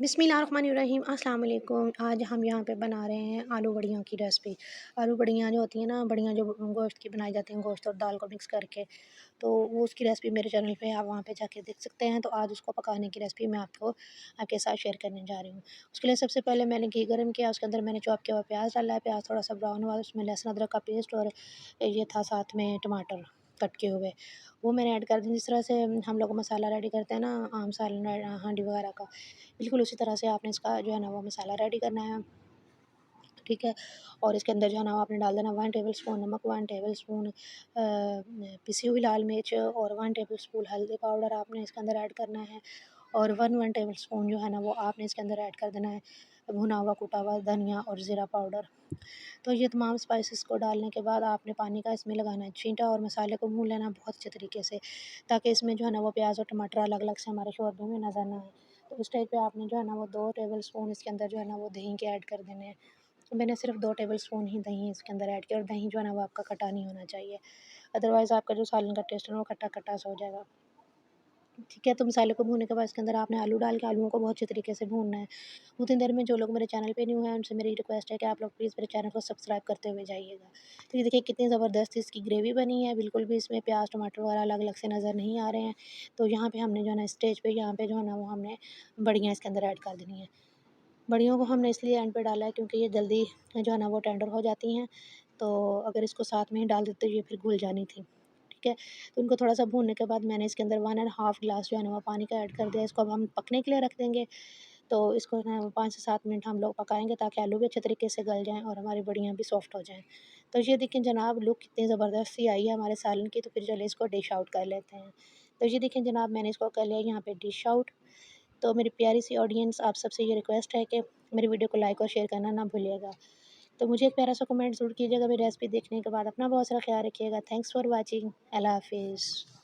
बिस्मिल्लाहिर्रहमानिर्रहीम अस्सलाम वालेकुम। आज हम यहाँ पे बना रहे हैं आलू बड़ियों की रेसिपी। आलू बड़ियाँ जो होती हैं ना, बड़ियाँ जो गोश्त की बनाई जाती हैं, गोश्त और दाल को मिक्स करके, तो वो उसकी रेसिपी मेरे चैनल पे आप वहाँ पे जाके देख सकते हैं। तो आज उसको पकाने की रेसिपी मैं आपको आपके साथ शेयर करने जा रही हूँ। उसके लिए सबसे पहले मैंने घी गर्म किया, उसके अंदर मैंने चॉप किया हुआ प्याज डाला है। प्याज थोड़ा सा ब्राउन हुआ, उसमें लहसुन अदरक का पेस्ट और ये था साथ में टमाटर कट के हुए, वो मैंने ऐड कर दी। जिस तरह से हम लोग मसाला रेडी करते हैं ना, आम सालन हांडी वगैरह का, बिल्कुल उसी तरह से आपने इसका जो है ना वो मसाला रेडी करना है, ठीक है। और इसके अंदर जो है ना वो आपने डाल देना 1 टेबलस्पून नमक, 1 टेबलस्पून पिसी हुई लाल मिर्च और 1 टेबलस्पून हल्दी पाउडर आपने इसके अंदर ऐड करना है। और 1 टेबलस्पून जो है ना वो आपने इसके अंदर ऐड कर देना है भुना हुआ कूटा हुआ धनिया और ज़ीरा पाउडर। तो ये तमाम स्पाइसेस को डालने के बाद आपने पानी का इसमें लगाना है छींटा और मसाले को भून लेना बहुत अच्छे तरीके से, ताकि इसमें जो है ना वो प्याज और टमाटर अलग अलग से हमारे शोरबे में नज़र ना आए। तो उस टाइप पे आपने जो है ना वो 2 टेबलस्पून इसके अंदर जो है ना वो दही के ऐड कर देने हैं। तो मैंने सिर्फ 2 टेबलस्पून ही दही इसके अंदर ऐड किया, और दही जो है ना वो आपका खट्टा नहीं होना चाहिए, अदरवाइज़ आपका जो सालन का टेस्ट है ना वो खट्टा-खट्टा सा हो जाएगा। ठीक है, तो मसाले को भूनने के बाद इसके अंदर आपने आलू डाल के आलूओं को बहुत अच्छे तरीके से भूनना है। उतनी देर में जो लोग मेरे चैनल पे न्यू हैं उनसे मेरी रिक्वेस्ट है कि आप लोग प्लीज़ मेरे चैनल को सब्सक्राइब करते हुए जाइएगा। तो ये देखिए कितनी ज़बरदस्त इसकी ग्रेवी बनी है, बिल्कुल भी इसमें प्याज़ टमाटर वगैरह अलग-अलग से नज़र नहीं आ रहे हैं। तो यहाँ पे हमने जो है ना स्टेज पे यहाँ पे जो है ना वो हमने बड़ियाँ इसके अंदर ऐड कर देनी है। बड़ियों को हमने इसलिए एंड पे डाला है क्योंकि ये जल्दी जो है ना वो टेंडर हो जाती हैं, तो अगर इसको साथ में ही डाल देते तो ये फिर घुल जानी थी, ठीक है। तो उनको थोड़ा-सा भूनने के बाद मैंने इसके अंदर 1 एंड हाफ ग्लास जो है ना वो पानी का ऐड कर दिया। इसको अब हम पकने के लिए रख देंगे। तो इसको ना 5 से 7 मिनट हम लोग पकाएँगे ताकि आलू भी अच्छे तरीके से गल जाएँ और हमारी बड़ियाँ भी सॉफ्ट हो जाएँ। तो ये देखिए जनाब लुक कितनी ज़बरदस्त सी आई है हमारे सालन की, तो फिर चलिए इसको डिश आउट कर लेते हैं। तो ये देखिए जनाब मैंने इसको कर लिया यहाँ पे डिश आउट। तो मेरी प्यारी सी ऑडियंस आप सबसे ये रिक्वेस्ट है कि मेरी वीडियो को लाइक और शेयर करना ना भूलिएगा। तो मुझे एक प्यारा सा कमेंट ज़रूर कीजिएगा मेरी रेसिपी देखने के बाद। अपना बहुत सारा ख्याल रखिएगा। Thanks for watching. अल्लाह हाफ़िज़।